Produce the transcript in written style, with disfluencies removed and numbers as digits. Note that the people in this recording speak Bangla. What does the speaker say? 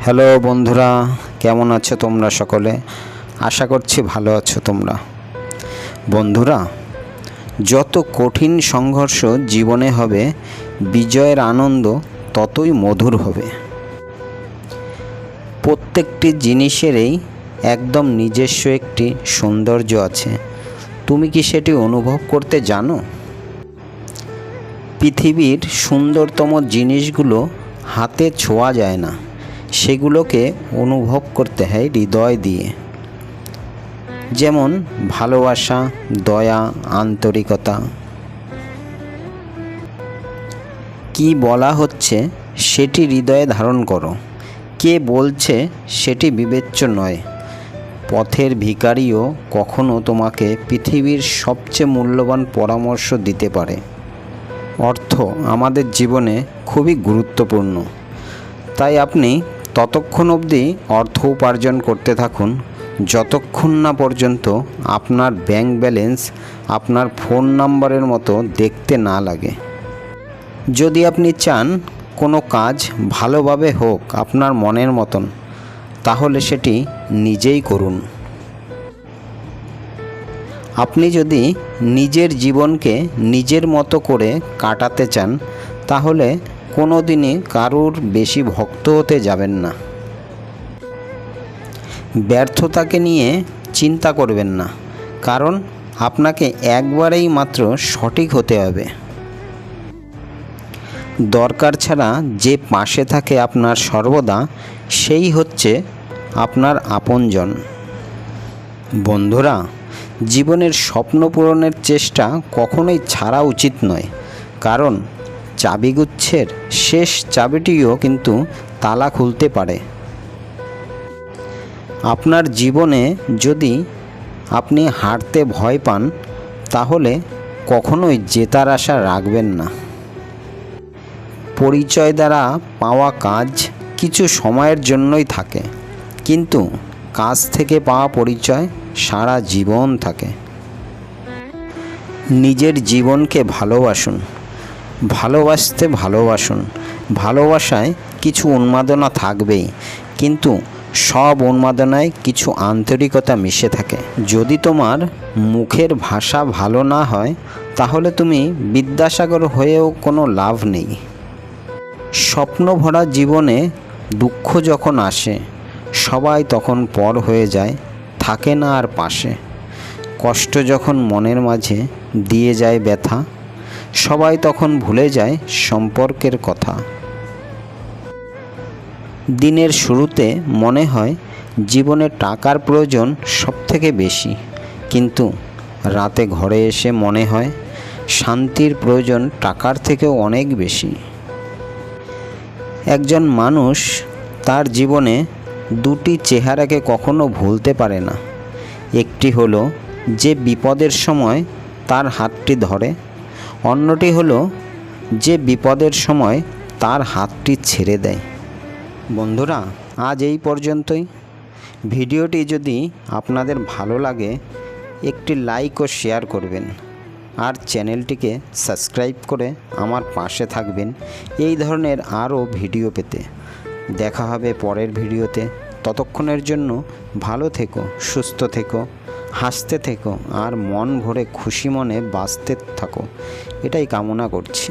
হ্যালো বন্ধুরা, কেমন আছো তোমরা সকলে? আশা করছি ভালো আছো তোমরা। বন্ধুরা, যত কঠিন সংঘর্ষ জীবনে হবে, বিজয়ের আনন্দ ততই মধুর হবে। প্রত্যেকটি জিনিসেরই একদম নিজস্ব একটি সৌন্দর্য আছে। তুমি কি সেটি অনুভব করতে জানো? পৃথিবীর সুন্দরতম জিনিসগুলো হাতে ছোঁয়া যায় না, সেগুলোকে অনুভব করতে হয় হৃদয় দিয়ে। যেমন ভালোবাসা, দয়া, আন্তরিকতা। কি বলা হচ্ছে সেটি হৃদয়ে ধারণ করো। কে বলছে সেটি বিবেচ্য নয়। পথের ভিখারিও কখনো তোমাকে পৃথিবীর সবচেয়ে মূল্যবান পরামর্শ দিতে পারে। অর্থ আমাদের জীবনে খুবই গুরুত্বপূর্ণ, তাই আপনি ততক্ষণ অবধি অর্থ উপার্জন করতে থাকুন যতক্ষণ না পর্যন্ত আপনার ব্যাংক ব্যালেন্স আপনার ফোন নাম্বারের মতো দেখতে না লাগে। যদি আপনি চান কোনো কাজ ভালোভাবে হোক আপনার মনের মতন, তাহলে সেটি নিজেই করুন। আপনি যদি নিজের জীবনকে নিজের মতো করে কাটাতে চান, তাহলে কোনো দিনই কারুর বেশি ভক্ত হতে যাবেন না। ব্যর্থতাকে নিয়ে চিন্তা করবেন না, কারণ আপনাকে একবারেই মাত্র সঠিক হতে হবে। দরকার ছাড়া যে পাশে থাকে আপনার সর্বদা, সেই হচ্ছে আপনার আপনজন। বন্ধুরা, জীবনের স্বপ্ন পূরণের চেষ্টা কখনোই ছাড়া উচিত নয়, কারণ চাবিগুচ্ছের শেষ চাবিটিও কিন্তু তালা খুলতে পারে। আপনার জীবনে যদি আপনি হারতে ভয় পান, তাহলে কখনোই জেতার আশা রাখবেন না। পরিচয় দ্বারা পাওয়া কাজ কিছু সময়ের জন্যই থাকে, কিন্তু কাজ থেকে পাওয়া পরিচয় সারা জীবন থাকে। নিজের জীবনকে ভালোবাসুন, ভালোবাসতে ভালোবাসুন। ভালোবাসায় কিছু উন্মাদনা থাকবেই, কিন্তু সব উন্মাদনায় কিছু আন্তরিকতা মিশে থাকে। যদি তোমার মুখের ভাষা ভালো না হয়, তাহলে তুমি বিদ্যাসাগর হয়েও কোনো লাভ নেই। স্বপ্ন ভরা জীবনে দুঃখ যখন আসে, সবাই তখন পর হয়ে যায়, থাকে না আর পাশে। কষ্ট যখন মনের মাঝে দিয়ে যায় ব্যথা, সবাই তখন ভুলে যায় সম্পর্কের কথা। দিনের শুরুতে মনে হয় জীবনে টাকার প্রয়োজন সবথেকে বেশি, কিন্তু রাতে ঘরে এসে মনে হয় শান্তির প্রয়োজন টাকার থেকেও অনেক বেশি। একজন মানুষ তার জীবনে দুটি চেহারাকে কখনো ভুলতে পারে না। একটি হলো যে বিপদের সময় তার হাতটি ধরে, অন্যটি হলো যে বিপদের সময় তার হাতটি ছেড়ে দেয়। বন্ধুরা, আজ এই পর্যন্তই। ভিডিওটি যদি আপনাদের ভালো লাগে, একটি লাইক ও শেয়ার করবেন, আর চ্যানেলটিকে সাবস্ক্রাইব করে আমার পাশে থাকবেন এই ধরনের আরও ভিডিও পেতে। দেখা হবে পরের ভিডিওতে। ততক্ষণের জন্য ভালো থেকো, সুস্থ থেকো, হাসতে থেকো, আর মন ভরে খুশি মনে বাঁচতে থাকো, এটাই কামনা করছি।